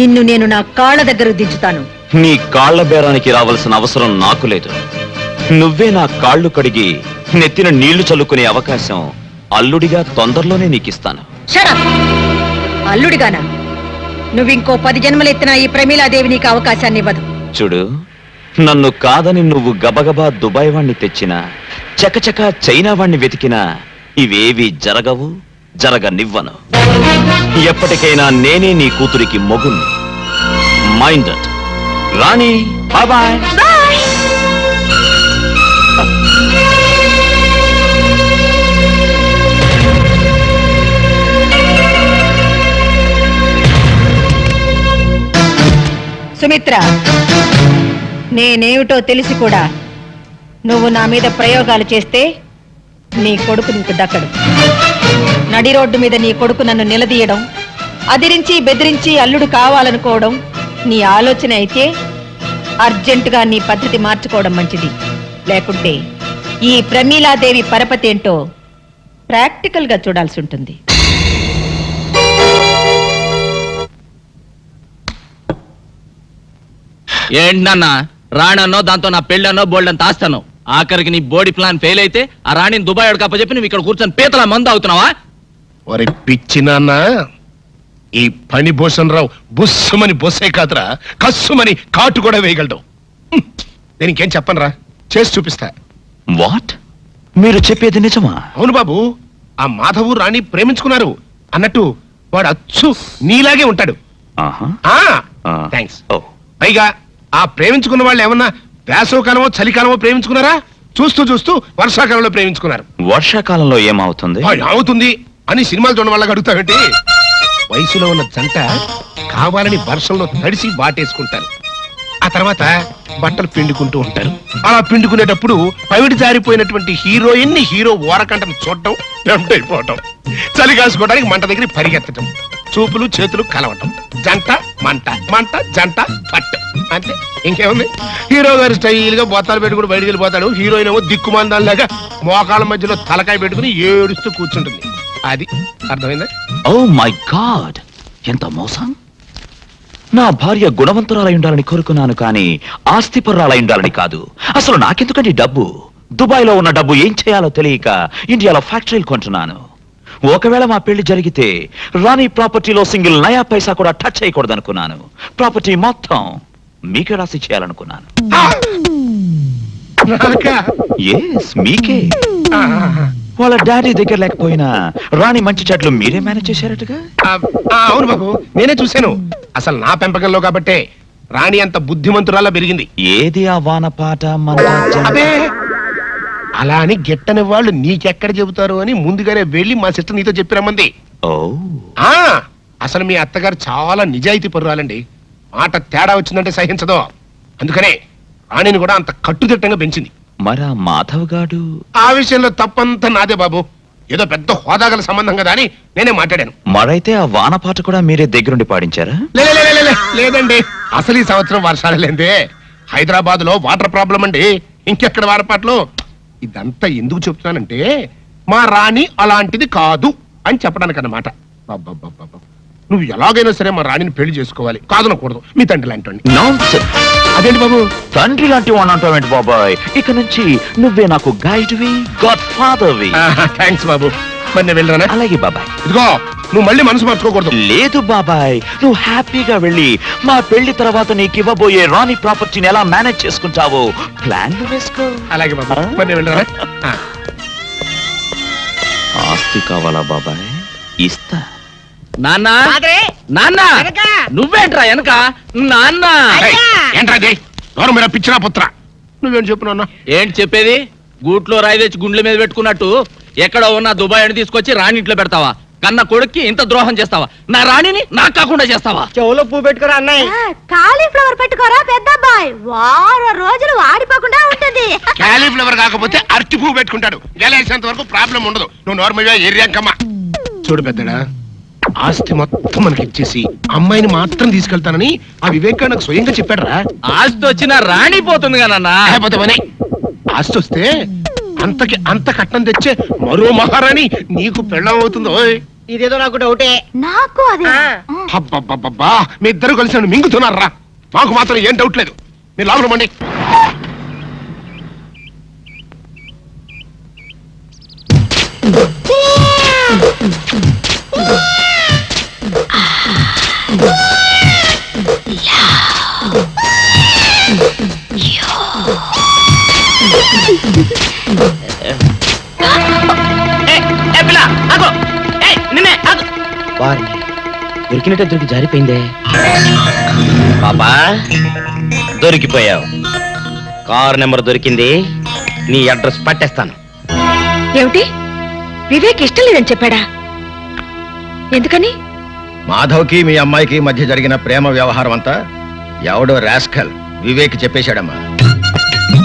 నిన్ను నేను నా కాళ్ళ దగ్గర దించుతాను. నీ కాళ్ల బేరానికి రావాల్సిన అవసరం నాకు లేదు. నువ్వే నా కాళ్ళు కడిగి నెత్తిన నీళ్లు చల్లుకునే అవకాశం అల్లుడిగా తొందరలోనే నీకిస్తాను. Shut up! అల్లుడిగానా? నువ్వింకో 10 జన్మలెత్తినా ఈ ప్రమీలాదేవి నీకు అవకాశాన్ని ఇవ్వదు. చూడు, నన్ను కాదని నువ్వు గబగబా దుబాయ్ వాణ్ణి తెచ్చినా, చకచకా చైనా వాణ్ణి వెతికినా ఇవేవి జరగవు, జరగనివ్వను. ఎప్పటికైనా నేనే నీ కూతురికి మొగుణ్ణి. Mind that. Rani, bye. Sumitra, నేనేమిటో తెలిసి కూడా నువ్వు నా మీద ప్రయోగాలు చేస్తే నీ కొడుకు నీకు దక్కడు. నడి రోడ్డు మీద నీ కొడుకు నన్ను నిలదీయడం, అదిరించి బెదిరించి అల్లుడు కావాలనుకోవడం నీ ఆలోచన అయితే అర్జెంటుగా నీ పద్ధతి మార్చుకోవడం మంచిది. లేకుంటే ఈ ప్రమీలాదేవి పరపతి ఏంటో ప్రాక్టికల్ గా చూడాల్సి ఉంటుంది. ఏంటన్నా రాణన్నో దాంతో నా పెళ్ళన్నో బోల్డంత ఆస్తాను. ఆఖరికి నీ బోడీ ప్లాన్ ఫెయిల్ అయితే ఆ రాణిని దుబాయ్ అడకప్ప నువ్వు ఇక్కడ కూర్చొని పీతల మందు అవుతున్నావా? ఒరే పిచ్చి నాన్న, ఈ పని భూషణరావు బుస్సుమని బొస్సే కాదురా, కస్సుమని కాటు కూడా వేయగలడు. నేను ఇంకేం చెప్పనురా, చేసి చూపిస్తా. వాట్? మీరు చెప్పేది నిజమా? అవును బాబు, ఆ మాధవు రాణి ప్రేమించుకున్నారు అన్నట్టు వాడు అచ్చు నీలాగే ఉంటాడు. థ్యాంక్స్. పైగా ఆ ప్రేమించుకున్న వాళ్ళు ఏమన్నా వేసవకాలమో చలికాలమో ప్రేమించుకున్నారా? చూస్తూ చూస్తూ వర్షాకాలంలో ప్రేమించుకున్నారు. వర్షాకాలంలో ఏమవుతుంది? అవుతుంది అని సినిమాలు చూడడం వల్ల అడుగుతావేంటి? వయసులో ఉన్న జంట కావాలని వర్షంలో తడిసి బాటేసుకుంటారు. ఆ తర్వాత బట్టలు పిండుకుంటూ ఉంటారు. అలా పిండుకునేటప్పుడు పవిడి జారిపోయినటువంటి హీరోయిన్ ని హీరో ఓరకంటను చూడటం, టెంప్ట్ అయిపోవటం, చలి కాసుకోవడానికి మంట దగ్గర పరిగెత్తటం, చూపులు చేతులు కలవటం, జంట మంట, మంట జంట పట్టు, అంతే. ఇంకేముంది? హీరో గారు స్టైల్ గా బొత్తాలు పెట్టుకుని బయటికి వెళ్ళిపోతాడు. హీరోయిన్ ఏమో దిక్కుమాందాల్లాగా మోకాళ్ళ మధ్యలో తలకాయ పెట్టుకుని ఏడుస్తూ కూర్చుంటుంది. అది అర్థమైందా? ఓ మై గాడ్, ఎంత మోసం! నా భార్య గుణవంతురాలై ఉండాలని కోరుకున్నాను, కానీ ఆస్తిపరురాలై ఉండాలని కాదు. అసలు నాకెందుకండి డబ్బు? దుబాయ్ లో ఉన్న డబ్బు ఏం చేయాలో తెలియక ఇండియాలో ఫ్యాక్టరీలు కొంటున్నాను. ఒకవేళ మా పెళ్లి జరిగితే రాణి ప్రాపర్టీలో సింగిల్ నయా పైసా కూడా టచ్ చేయకూడదు అనుకున్నాను. ప్రాపర్టీ మొత్తం మీకే రాసి చేయాలనుకున్నాను. ఎస్, మీకే. వాళ్ళ డాడీ దగ్గర లేకపోయినా రాణి మంచి చెట్లు మీరే మేనేజ్ చేశారటగా? అవును బాబు, నేనే చూశాను. అసలు నా పెంపకంలో కాబట్టే రాణి అంత బుద్ధిమంతురాలా పెరిగింది. ఏది ఆ వానపాట అదే, అలా అని గిట్టని వాళ్ళు నీకెక్కడ చెబుతారు అని ముందుగానే వెళ్ళి మా సిస్టర్ నీతో చెప్పి రమ్మంది. అసలు మీ అత్తగారు చాలా నిజాయితీ పరురాలండి. మాట తేడా వచ్చిందంటే సహించదు. అందుకనే రాణిని కూడా అంత కట్టుదిట్టంగా పెంచింది. మరా మాధవ్ గాడు? ఆ విషయంలో తప్పంతా నాదే బాబు. ఏదో పెద్ద హోదాగల సంబంధం కదా అని నేనే మాట్లాడాను. మరైతే ఆ వానపాట కూడా మీరే దగ్గరుండి పాడించారా? లేదండి, అసలు ఈ సంవత్సరం వర్షాలు లేదే. హైదరాబాద్ లో వాటర్ ప్రాబ్లం అండి. ఇంకెక్కడ వారపాట్లు. ఇదంతా ఎందుకు చెప్తున్నానంటే మా రాణి అలాంటిది కాదు అని చెప్పడానికి అన్నమాట. నువ్వు ఎలాగైనా సరే మా రాణిని పెళ్లి చేసుకోవాలి, కాదనకూడదు. మీ తండ్రి లాంటి. అదేంటి బాబు తండ్రి లాంటి వాడు అంటావేంటి బాబాయ్? ఇక నుంచి నువ్వే నాకు గైడ్వి, గాడ్ ఫాదర్వి. థ్యాంక్స్ బాబు. మరి నేను వెళ్ళరానా? అలాగే బాబాయ్. ఇదిగో, నువ్వు మళ్ళీ మనసు మార్చుకోకూడదు. లేదు బాబాయ్, నువ్వు హ్యాపీగా వెళ్ళి మా పెళ్లి తర్వాత నీకు ఇవ్వబోయే రాణి ప్రాపర్టీని ఎలా మేనేజ్ చేసుకుంటావో ప్లాన్లు వేసుకో. అలాగే బాబా, మరి నేను వెళ్ళరానా? ఆస్తి కావాలా బాబాయ్? ఇస్తా. నాన్న, నాన్న, నువ్వేంట్రా వెనక? నాన్న ఏంట్రా నోరు మీద పిచ్చినా పుత్ర, నువ్వేం చెప్పు నాన్న. ఏంటి చెప్పేది? గూట్లో రాయి తెచ్చి గుండెల మీద పెట్టుకున్నట్టు ఎక్కడో ఉన్న దుబాయ్ అని తీసుకొచ్చి రాణి ఇంట్లో పెడతావా? కన్న కొడుక్కి ఇంత ద్రోహం చేస్తావా? నా రాణిని నాకు కాకుండా చేస్తావా? చెవులో పువ్వు పెట్టుకోరా అన్నయ్య. కాలీఫ్లవర్ పెట్టుకోరా పెద్దబ్బాయి, వారం రోజులు వాడిపోకుండా ఉంటుంది. కాలీఫ్లవర్ కాకపోతే అరటి పువ్వు పెట్టుకుంటాడు. గెలేసేంత వరకు ప్రాబ్లం ఉండదు. నువ్వు నార్మల్గా ఎర్యాంకమ్మ. చూడు పెద్దడా, ఆస్తి మొత్తం మనకి ఇచ్చేసి అమ్మాయిని మాత్రం తీసుకెళ్తానని ఆ వివేక్ నాకు స్వయంగా చెప్పాడురా. ఆస్తి వచ్చిన రాణి పోతుంది కదా. ఆస్తి వస్తే అంతకి అంత కట్నం తెచ్చే మరో మహారాణి నీకు పెళ్ళం అవుతుందో. ఇదేదో నాకు డౌటే. నాకు అదే. అబ్బబ్బబ్బబ్బా, మీ ఇద్దరు కలిసి నన్ను మింగుతున్నారా? మాకు మాత్రం ఏం డౌట్ లేదు. మీరు లోపల మండి. దొరికినట్టే దొరికి జారిపోయిందే. పాపా, దొరికిపోయావు. కారు నెంబర్ దొరికింది, నీ అడ్రస్ పట్టేస్తాను. ఏమిటి, వివేక్ ఇష్టం లేదని చెప్పాడా? ఎందుకని? మాధవ్కి మీ అమ్మాయికి మధ్య జరిగిన ప్రేమ వ్యవహారం అంతా ఎవడో రాస్కల్ వివేక్ చెప్పేశాడమ్మా.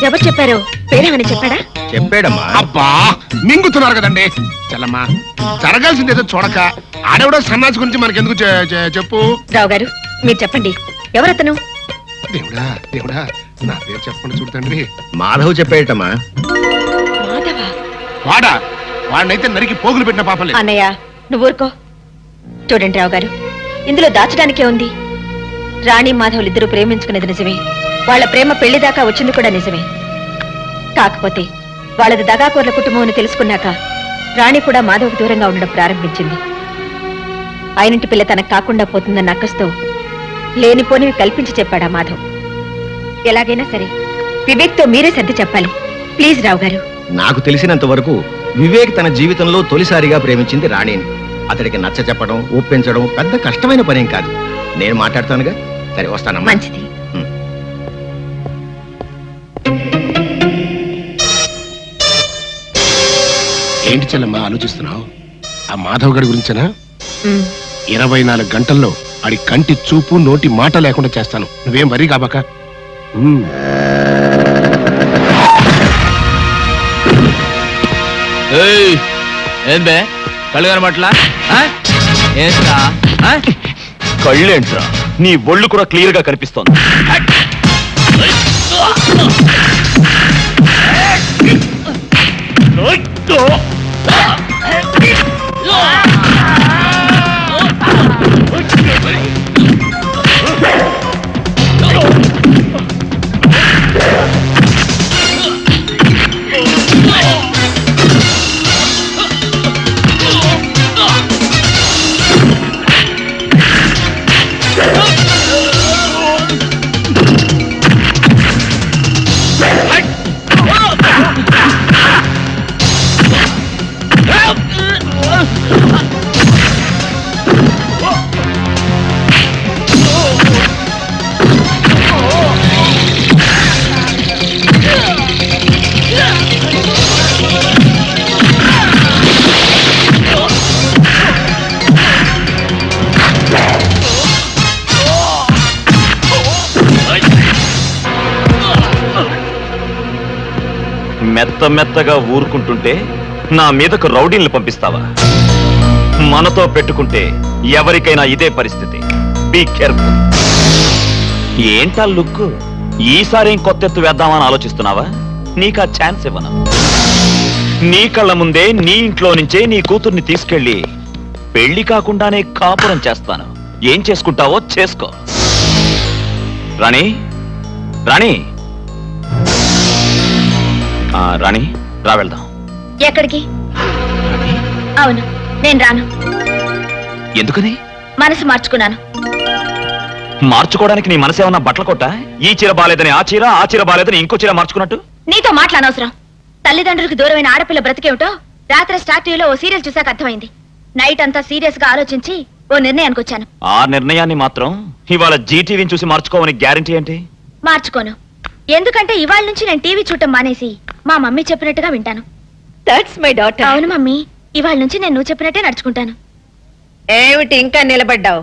ఎవరు చెప్పారు? పేరేమని చెప్పాడా? చెప్పాడమ్మా. అబ్బా మింగుతున్నారు కదండి. చల్లమ్మా జరగాల్సింది ఏదో చూడక ఆడెవడో సన్నాసి గురించి మనకెందుకు చెప్పు. రావు గారు మీరు చెప్పండి, ఎవరతను? దేవుడా దేవుడా నా పేరు చెప్పండి చూడండి. మాధవ్ చెప్పేటమ్మా. వాడా? వాడినైతే నరికి పోగులు పెట్టిన పాపలే. అన్నయ్య నువ్వు ఊరుకో. చూడండి రావు గారు, ఇందులో దాచడానికే ఉంది. రాణి మాధవులు ఇద్దరు ప్రేమించుకునేది నిజమే, వాళ్ళ ప్రేమ పెళ్లి దాకా వచ్చింది కూడా నిజమే. కాకపోతే వాళ్ళది దగాకోర్ల కుటుంబం అని తెలుసుకున్నాక రాణి కూడా మాధవ్కు దూరంగా ఉండడం ప్రారంభించింది. ఆయనంటి పిల్ల తనకు కాకుండా పోతుందన్న అక్కస్తో లేనిపోనివి కల్పించి చెప్పాడా మాధవ్. ఎలాగైనా సరే వివేక్తో మీరే సర్ది చెప్పాలి ప్లీజ్ రావు గారు. నాకు తెలిసినంత వరకు వివేక్ తన జీవితంలో తొలిసారిగా ప్రేమించింది రాణిని. అతడికి నచ్చ చెప్పడం ఒప్పించడం పెద్ద కష్టమైన పనేం కాదు. నేను మాట్లాడతానుగా. సరే వస్తానమ్మా. మంచిది. ఏంటి చెల్లమ్మా ఆలోచిస్తున్నావు? ఆ మాధవ్ గారి గురించేనా? 24 గంటల్లో ఆడి కంటి చూపు నోటి మాట లేకుండా చేస్తాను. నువ్వేం వరి కాబాక. ఏం బే కళ్ళు కనబట్లా? కళ్ళేంట్రా, నీ ఒళ్ళు కూడా క్లియర్ గా కనిపిస్తోంది. మెత్త మెత్తగా ఊరుకుంటుంటే నా మీదకు రౌడీల్ని పంపిస్తావా? మనతో పెట్టుకుంటే ఎవరికైనా ఇదే పరిస్థితి. Be careful. ఏంటా లుక్? ఈసారి కొత్త ఎత్తు వేద్దామని ఆలోచిస్తున్నావా? నీకా ఛాన్స్ ఇవ్వను. నీ కళ్ళ ముందే నీ ఇంట్లో నుంచే నీ కూతుర్ని తీసుకెళ్లి పెళ్లి కాకుండానే కాపురం చేస్తాను. ఏం చేసుకుంటావో చేసుకో. రాణి, రాణి, రాణి రా వెళ్దాం. ఎక్కడికి? అవును నేను రాను. ఎందుకని? మనసు మార్చుకున్నాను. మార్చుకోవడానికి నీ మనసు ఏమన్నా బట్టల కొట్ట? ఈ చీర బాలేదని ఆ చీర, ఆ చీర బాలేదని ఇంకో చీర మార్చుకున్నట్టు? నీతో మాట్లాడనవసరం. తల్లిదండ్రులకు దూరమైన ఆడపిల్ల బ్రతికేమిటో రాత్రి స్టార్ టీవీలో ఓ సీరియల్ చూసాక అర్థమైంది. నైట్ అంతా సీరియస్ గా ఆలోచించి ఓ నిర్ణయానికి వచ్చాను. ఆ నిర్ణయాన్ని మాత్రం ఇవాళ జీటీవీని చూసి మార్చుకోవని గ్యారంటీ ఏంటి? మార్చుకోను. ఎందుకంటే ఇవాళ నుంచి నేను టీవీ చూడటం మానేసి మా మమ్మీ చెప్పినట్టుగా వింటాను. That's my daughter. అవును మమ్మీ, ఇవాళ నుంచి నేను నువ్వు చెప్పినట్టే నడుచుకుంటాను. ఏమిటి ఇంకా నిలబడ్డావు?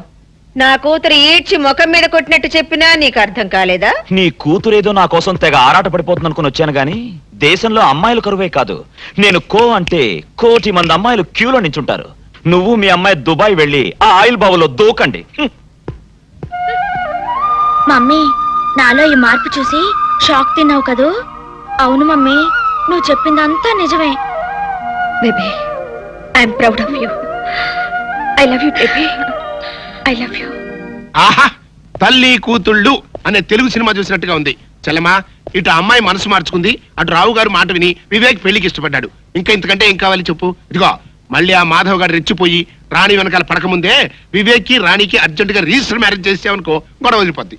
నా కూతురు ఈడ్చి ముఖం మీద కొట్టినట్టు చెప్పినా నీకు అర్థం కాలేదా? నీ కూతురేదో నా కోసం తెగ ఆరాట పడిపోతుంది అనుకుని వచ్చాను గాని దేశంలో అమ్మాయిలు కరువే కాదు. నేను కో అంటే కోటి మంది అమ్మాయిలు క్యూలో నించుంటారు. నువ్వు మీ అమ్మాయి దుబాయ్ వెళ్ళి ఆ ఆయిల్ బావులో దూకండి. మమ్మీ, నాలో ఈ మార్పు చూసి షాక్ తిన్నావు కదూ? అవును మమ్మీ, నువ్వు చెప్పిందంతా నిజమే. Baby, I'm proud of you. I love you baby. I love you. ఆహా, తల్లి కూతుళ్ళు అనే తెలుగు సినిమా చూసినట్టుగా ఉంది. చెల్లెమా, ఇటు అమ్మాయి మనసు మార్చుకుంది, అటు రావు గారు మాట విని వివేక్ పెళ్లికి ఇష్టపడ్డాడు. ఇంకా ఇంతకంటే ఏం కావాలి చెప్పు? ఇదిగో మళ్ళీ ఆ మాధవ్ గారు రెచ్చిపోయి రాణి వెనకాల పడకముందే వివేక్ కి రాణికి అర్జెంట్ గా రిజిస్టర్ మ్యారేజ్ చేసావనుకో గొడవ వదిలిపోద్ది.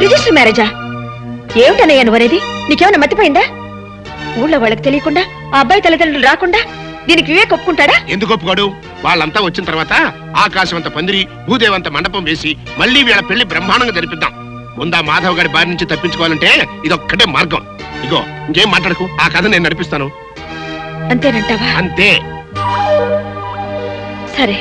రిజిస్టర్ మ్యారేజా? ఏమిటనయ్యా నువ్వనేది? నీకేమైనా మతిపోయిందా? ఊళ్ళో వాళ్ళకి తెలియకుండా ఆ అబ్బాయి తల్లిదండ్రులు రాకుండా దీనికి వివేక్ ఒప్పుకుంటాడా? ఎందుకు ఒప్పుకోడు? వాళ్ళంతా వచ్చిన తర్వాత ఆకాశం అంత పందిరి, భూదేవంత మండపం వేసి మళ్ళీ వీళ్ళ పెళ్లి బ్రహ్మాండంగా జరిపిద్దాం. ముందా మాధవ్ గారి బారి నుంచి తప్పించుకోవాలంటే ఇదొక్కటే మార్గం. ఇగో ఇంకేం మాట్లాడకు, ఆ కథ నేను నడిపిస్తాను. అంతేనంటావా? అంతే. సరే.